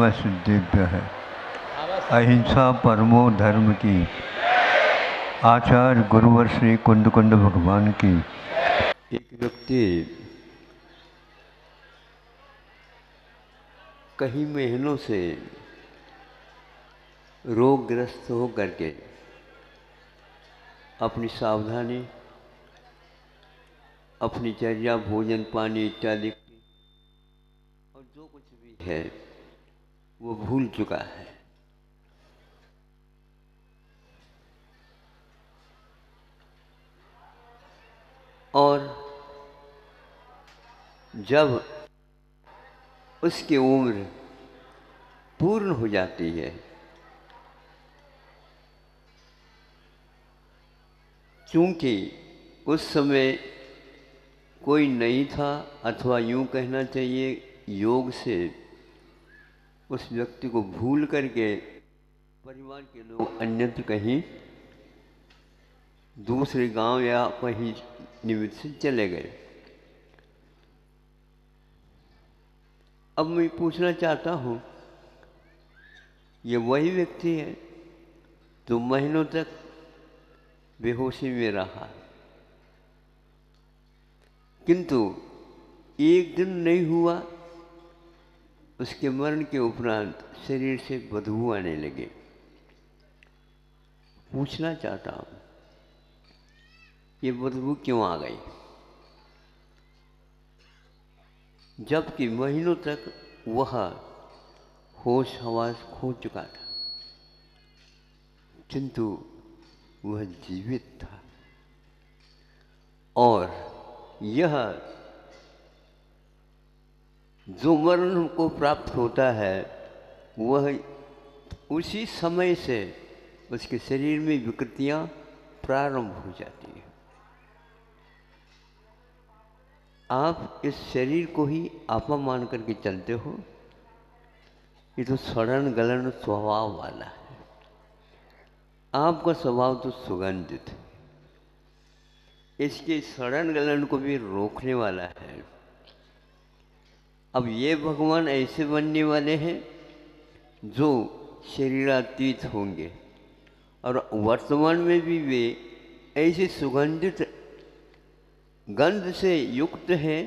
नमः सिद्धेभ्यः। अहिंसा परमो धर्म की। आचार्य गुरुवर श्री कुंद कुंद भगवान की। एक व्यक्ति कई महीनों से रोगग्रस्त हो करके अपनी सावधानी, अपनी चर्या, भोजन पानी इत्यादि और जो कुछ भी है वो भूल चुका है। और जब उसकी उम्र पूर्ण हो जाती है क्योंकि उस समय कोई नहीं था, अथवा यूँ कहना चाहिए योग से उस व्यक्ति को भूल करके परिवार के लोग अन्यत्र कहीं दूसरे गांव या कहीं निमित्त से चले गए। अब मैं पूछना चाहता हूँ, ये वही व्यक्ति है जो महीनों तक बेहोशी में रहा, किंतु एक दिन नहीं हुआ उसके मरण के उपरांत शरीर से बदबू आने लगे। पूछना चाहता हूँ, ये बदबू क्यों आ गई, जबकि महीनों तक वह होश हवास खो चुका था, किंतु वह जीवित था। और यह जो मरण को प्राप्त होता है वह उसी समय से उसके शरीर में विकृतियां प्रारंभ हो जाती हैं। आप इस शरीर को ही आपा मान करके चलते हो, ये तो सड़न गलन स्वभाव वाला है। आपका स्वभाव तो सुगंधित है, इसके सड़न गलन को भी रोकने वाला है। अब ये भगवान ऐसे बनने वाले हैं जो शरीरातीत होंगे, और वर्तमान में भी वे ऐसे सुगंधित गंध से युक्त हैं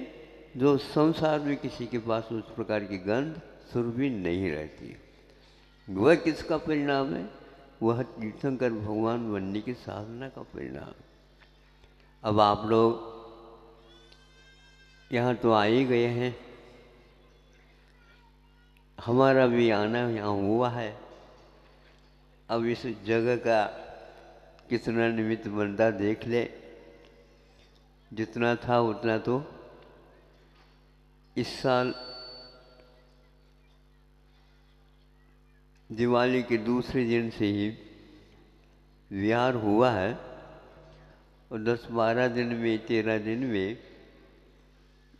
जो संसार में किसी के पास उस प्रकार की गंध सुर भी नहीं रहती। वह किसका परिणाम है? वह तीर्थंकर भगवान बनने की साधना का परिणाम। अब आप लोग यहाँ तो आ ही गए हैं, हमारा भी आना यहाँ हुआ है। अब इस जगह का कितना निमित्त बनता देख ले, जितना था उतना तो इस साल दिवाली के दूसरे दिन से ही विहार हुआ है, और 10-12 दिन में 13 दिन में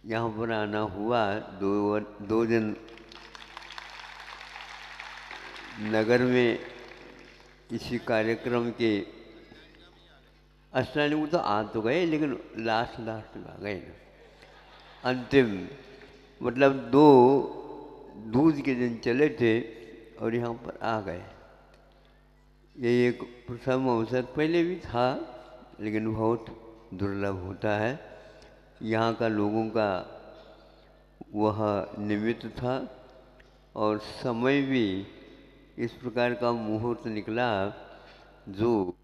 यहाँ पर आना हुआ है। दो दिन नगर में इसी कार्यक्रम के असली वो तो आ तो गए, लेकिन लास्ट में आ गए ना। अंतिम मतलब 2 दूज के दिन चले थे और यहाँ पर आ गए। ये एक प्रथम अवसर पहले भी था, लेकिन बहुत दुर्लभ होता है। यहाँ का लोगों का वह निमित्त था, और समय भी इस प्रकार का मुहूर्त निकला जो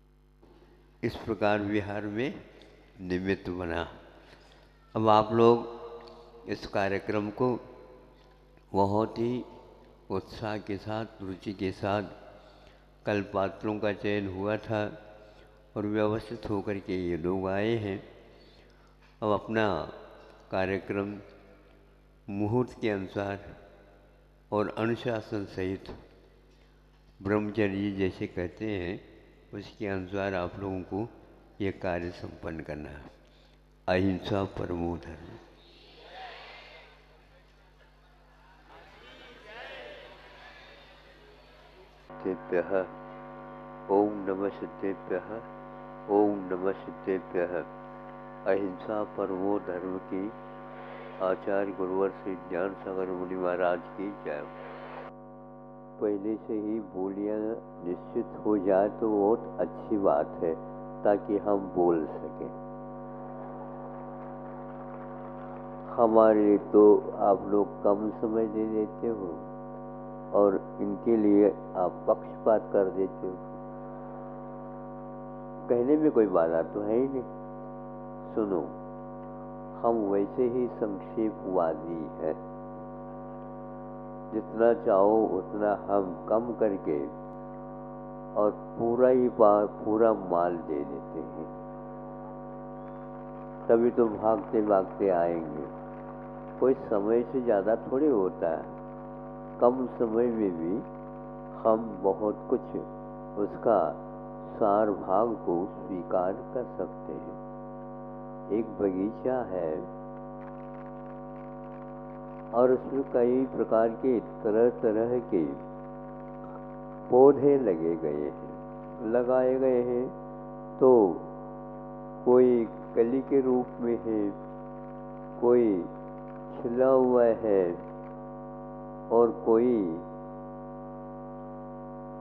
इस प्रकार विहार में निमित्त बना। अब आप लोग इस कार्यक्रम को बहुत ही उत्साह के साथ, रुचि के साथ, कल पात्रों का चयन हुआ था और व्यवस्थित होकर के ये लोग आए हैं। अब अपना कार्यक्रम मुहूर्त के अनुसार और अनुशासन सहित ब्रह्मचर्य जैसे कहते हैं उसके अनुसार आप लोगों को ये कार्य संपन्न करना है। अहिंसा परमो धर्म। सिद्धेभ्यः ओम नमः सिद्धेभ्यः ओम नमः सिद्धेभ्यः। अहिंसा परमो धर्म की आचार्य गुरुवर श्री ज्ञान सागर मुनि महाराज की जय। पहले से ही बोलियां निश्चित हो जाए तो बहुत अच्छी बात है, ताकि हम बोल सकें। हमारे लिए तो आप लोग कम समय दे देते हो और इनके लिए आप पक्षपात कर देते हो। कहने में कोई बाधा तो है ही नहीं। सुनो, हम वैसे ही संक्षेपवादी हैं। जितना चाहो उतना हम कम करके और पूरा माल दे देते हैं। तभी तो भागते भागते आएंगे। कोई समय से ज़्यादा थोड़ी होता है। कम समय में भी हम बहुत कुछ उसका सार भाग को स्वीकार कर सकते हैं। एक बगीचा है और उसमें कई प्रकार के तरह तरह के पौधे लगाए गए हैं। तो कोई कली के रूप में है, कोई खिला हुआ है और कोई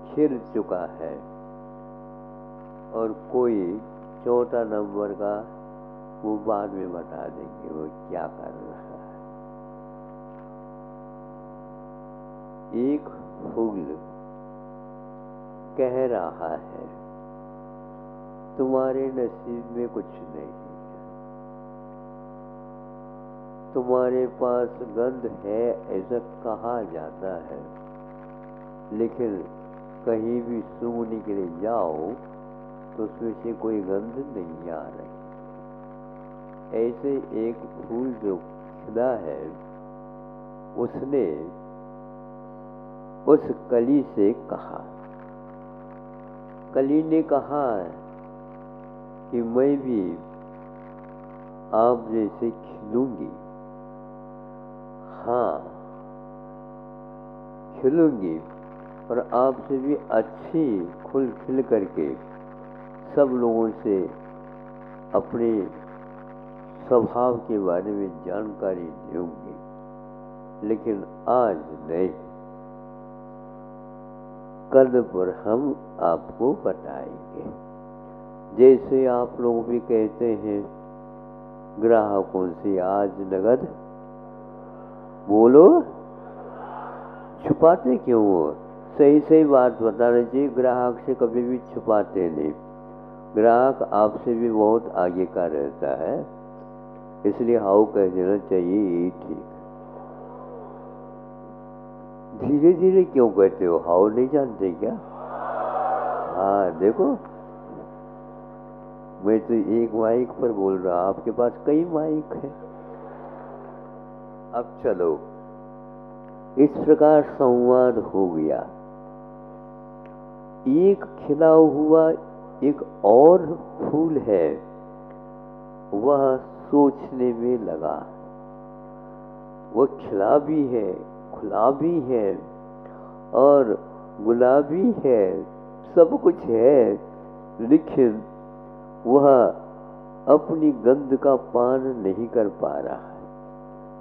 खिल चुका है और कोई चौथा नंबर का, वो बाद में बता देंगे वो क्या कर रहा है। एक फूल कह रहा है तुम्हारे नसीब में कुछ नहीं है, तुम्हारे पास गंध है ऐसा कहा जाता है, लेकिन कहीं भी सूंघने के लिए जाओ तो उसमें से कोई गंध नहीं आ रही। ऐसे एक फूल जो खिला है, उसने उस कली से कहा, कली ने कहा कि मैं भी आप जैसे खिलूंगी। हाँ, खिलूंगी और आपसे भी अच्छी खिल करके सब लोगों से अपने स्वभाव के बारे में जानकारी दूंगी, लेकिन आज नहीं, कल पर हम आपको बताएंगे। जैसे आप लोग भी कहते हैं ग्राहकों से आज नगद, बोलो छुपाते क्यों हो? सही सही बात बताना चाहिए। ग्राहक से कभी भी छुपाते नहीं। ग्राहक आपसे भी बहुत आगे का रहता है, इसलिए हाउ कह देना चाहिए, यही ठीक। धीरे धीरे क्यों कहते हो? हाउ नहीं जानते क्या? हाँ देखो, मैं तो एक माइक पर बोल रहा, आपके पास कई माइक है। अब चलो, इस प्रकार संवाद हो गया। एक खिला हुआ एक और फूल है, वह सोचने में लगा। वह खिला भी है, खुला भी है और गुलाबी है, सब कुछ है, लेकिन वह अपनी गंध का पान नहीं कर पा रहा है।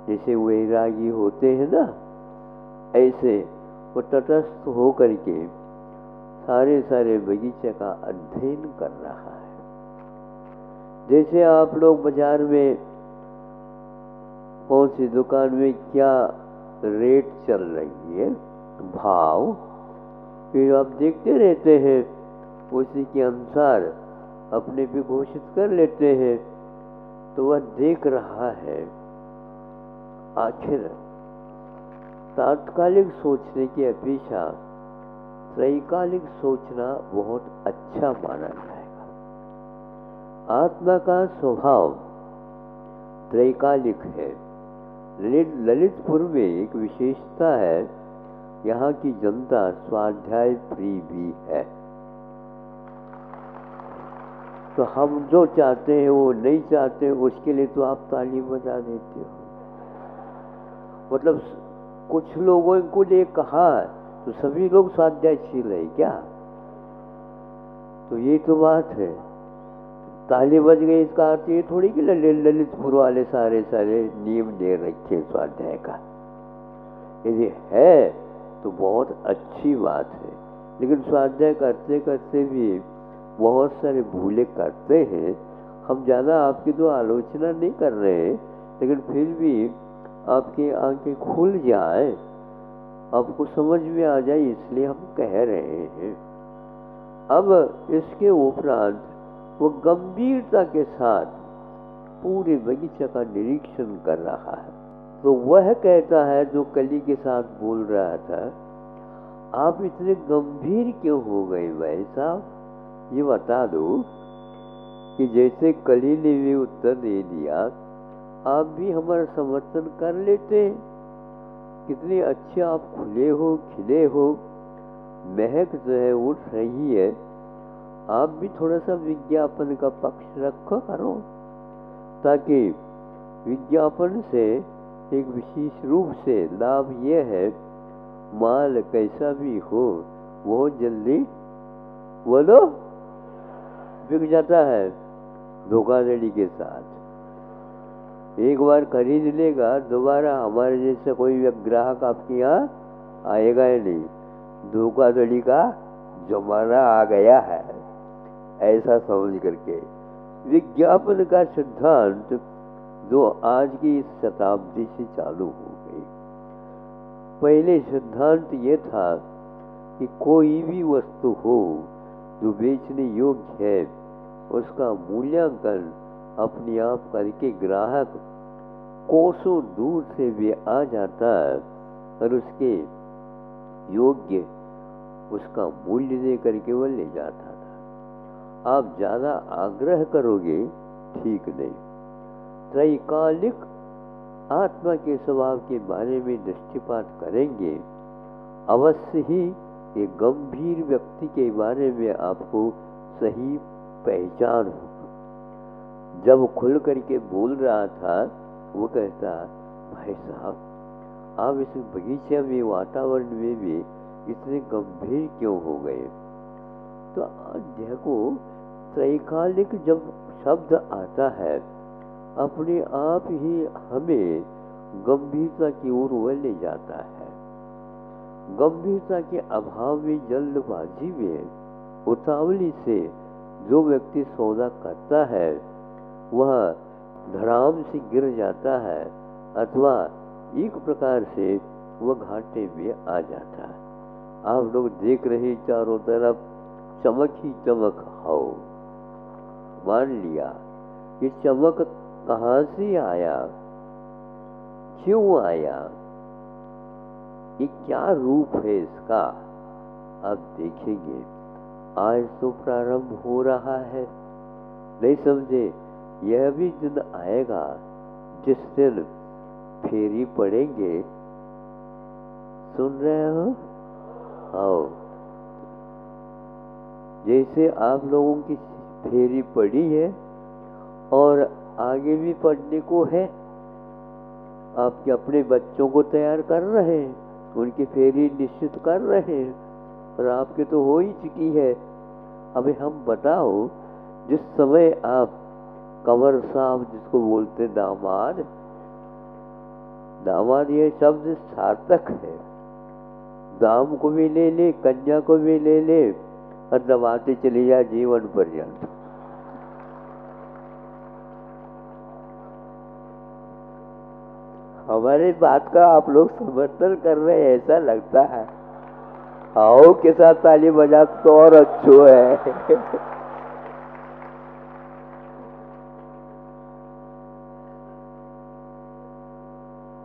जैसे वैरागी होते हैं ना, ऐसे वो तटस्थ हो करके सारे बगीचे का अध्ययन कर रहा है। जैसे आप लोग बाजार में कौन सी दुकान में क्या रेट चल रही है, भाव, फिर आप देखते रहते हैं, उसी के अनुसार अपने भी घोषित कर लेते हैं। तो वह देख रहा है। आखिर तात्कालिक सोचने की अपेक्षा त्रैकालिक सोचना बहुत अच्छा माना जाएगा। आत्मा का स्वभाव त्रैकालिक है। ललितपुर में एक विशेषता है, यहाँ की जनता स्वाध्याय प्रिय भी है। तो हम जो चाहते हैं वो नहीं चाहते, उसके लिए तो आप ताली बजा देते हो। मतलब कुछ लोगों को ने कहा तो सभी लोग स्वाध्यायशील है क्या? तो ये तो बात है। ताली बज गई इसका अर्थ ये थोड़ी कि ललितपुर वाले सारे नियम दे रखे स्वाध्याय का। यदि है तो बहुत अच्छी बात है, लेकिन स्वाध्याय करते करते भी बहुत सारे भूले करते हैं। हम ज़्यादा आपकी तो आलोचना नहीं कर रहे हैं, लेकिन फिर भी आपकी आंखें खुल जाए, आपको समझ में आ जाए, इसलिए हम कह रहे हैं। अब इसके उपरांत वो गंभीरता के साथ पूरे बगीचे का निरीक्षण कर रहा है। तो वह कहता है जो कली के साथ बोल रहा था, आप इतने गंभीर क्यों हो गए भाई साहब, ये बता दो। कि जैसे कली ने भी उत्तर दे दिया, आप भी हमारा समर्थन कर लेते, कितने अच्छे आप खुले हो, खिले हो, महक जो है उठ रही है, आप भी थोड़ा सा विज्ञापन का पक्ष रखो करो, ताकि विज्ञापन से एक विशेष रूप से लाभ यह है, माल कैसा भी हो बहुत जल्दी बोलो बिक जाता है। धोखाधड़ी के साथ एक बार खरीद लेगा, दोबारा हमारे जैसा कोई ग्राहक आपके यहाँ आएगा ही नहीं। धोखाधड़ी का जमाना आ गया है, ऐसा समझ करके विज्ञापन का सिद्धांत जो आज की इस शताब्दी से चालू हो गई। पहले सिद्धांत ये था कि कोई भी वस्तु हो जो बेचने योग्य है, उसका मूल्यांकन अपने आप करके ग्राहक कोसों दूर से भी आ जाता है और उसके योग्य उसका मूल्य दे करके वो ले जाता था। आप ज़्यादा आग्रह करोगे ठीक नहीं। त्रैकालिक आत्मा के स्वभाव के बारे में दृष्टिपात करेंगे, अवश्य ही एक गंभीर व्यक्ति के बारे में आपको सही पहचान हो। जब खुल करके बोल रहा था, वो कहता, भाई साहब आप इस बगीचे में, वातावरण में भी इतने गंभीर क्यों हो गए। तो देखो, त्रैकालिक जब शब्द आता है, अपने आप ही हमें गंभीरता की ओर वह ले जाता है। गंभीरता के अभाव में, जल्दबाजी में, उतावली से जो व्यक्ति सौदा करता है, वह धड़ाम से गिर जाता है, अथवा एक प्रकार से वह घाटे में आ जाता है। आप लोग देख रहे चारों तरफ चमक ही चमक हो। मान लिया ये चमक कहाँ से आया, क्यों आया, ये क्या रूप है इसका, आप देखेंगे। आज तो प्रारंभ हो रहा है, नहीं समझे। यह भी दिन आएगा जिस दिन फेरी पड़ेंगे। सुन रहे हो? आओ, जैसे आप लोगों की फेरी पड़ी है और आगे भी पढ़ने को है, आपके अपने बच्चों को तैयार कर रहे हैं, उनकी फेरी निश्चित कर रहे हैं, और आपके तो हो ही चुकी है। अभी हम बताओ, जिस समय आप कंवर साहब जिसको बोलते दामाद, दामाद ये शब्द सार्थक है। दाम को भी ले ले, कन्या को भी ले ले, और दबाते चली जाए जीवन पर्यंत। हमारे बात का आप लोग समर्थन कर रहे हैं ऐसा लगता है। आओ के साथ ताली बजा तो और अच्छो है।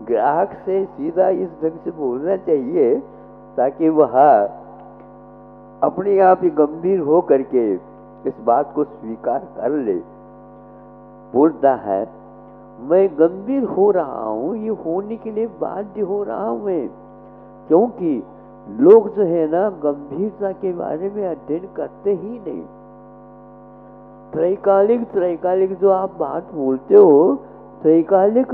ग्राहक से सीधा इस ढंग से बोलना चाहिए ताकि वह अपने आप ही गंभीर हो करके इस बात को स्वीकार कर ले। बोलता है, मैं गंभीर हो रहा हूँ, ये होने के लिए बाध्य हो रहा हूँ मैं, क्योंकि लोग जो है ना गंभीरता के बारे में अध्ययन करते ही नहीं। त्रैकालिक जो आप बात बोलते हो, त्रैकालिक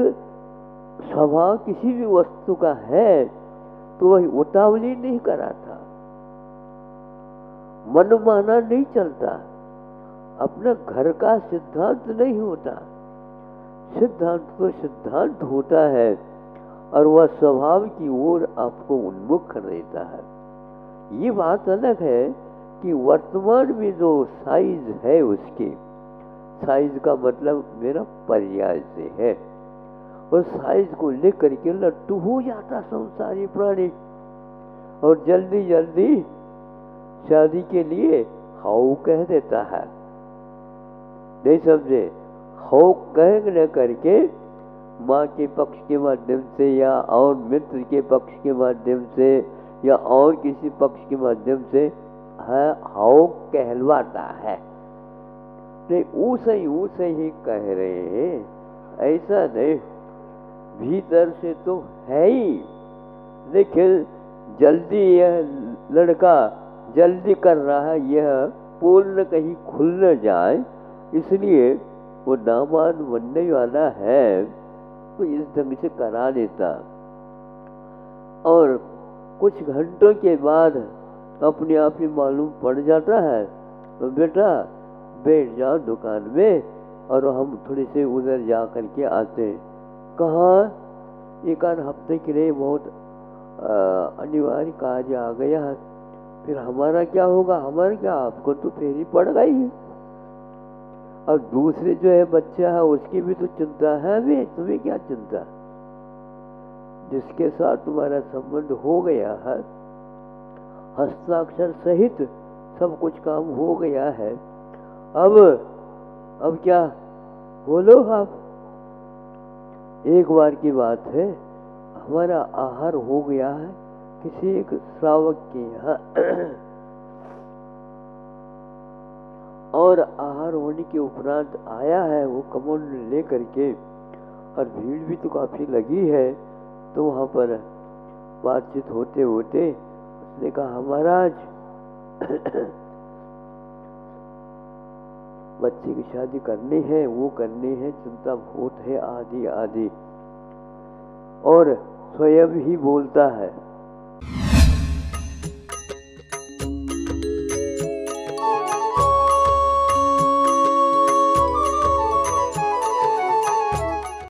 स्वभाव किसी भी वस्तु का है तो वह उतावली नहीं कराता, मनमाना नहीं चलता, अपना घर का सिद्धांत नहीं होता। सिद्धांत तो सिद्धांत होता है, और वह स्वभाव की ओर आपको उन्मुख कर देता है। ये बात अलग है कि वर्तमान में जो साइज है उसके, साइज का मतलब मेरा पर्याय से है, और साइज को लेकर के लट्टू हो जाता संसारी प्राणी, और जल्दी जल्दी शादी के लिए हाउ कह देता है। नहीं समझे? हाउ कह न करके माँ के पक्ष के माध्यम से या और मित्र के पक्ष के माध्यम से या और किसी पक्ष के माध्यम से है हाउ कहलवाता है। नहीं, उसे ही कह रहे हैं, ऐसा नहीं, भीतर से तो है ही, लेकिन जल्दी यह लड़का जल्दी कर रहा है, यह पोल न कहीं खुल न जाए, इसलिए वो दामाद बनने वाला है तो इस ढंग से करा देता। और कुछ घंटों के बाद अपने आप ही मालूम पड़ जाता है, तो बेटा बैठ जाओ दुकान में और हम थोड़ी से उधर जा करके आते हैं। कहाँ? एक आध हफ्ते के लिए बहुत अनिवार्य कार्य आ गया है। फिर हमारा क्या होगा? हमारा क्या, आपको तो फेरी पड़ गई। और दूसरे जो है बच्चा है उसकी भी तो चिंता है हमें, तुम्हें क्या चिंता? जिसके साथ तुम्हारा संबंध हो गया है, हस्ताक्षर सहित सब कुछ काम हो गया है, अब क्या बोलो आप? एक बार की बात है, हमारा आहार हो गया है किसी एक श्रावक के यहाँ और आहार होने के उपरांत आया है वो कमंड ले करके, और भीड़ भी तो काफी लगी है। तो वहाँ पर बातचीत होते होते उसने कहा, महाराज बच्चे की शादी करनी है, वो करनी है, चिंता बहुत है, आदि आदि, और स्वयं ही बोलता है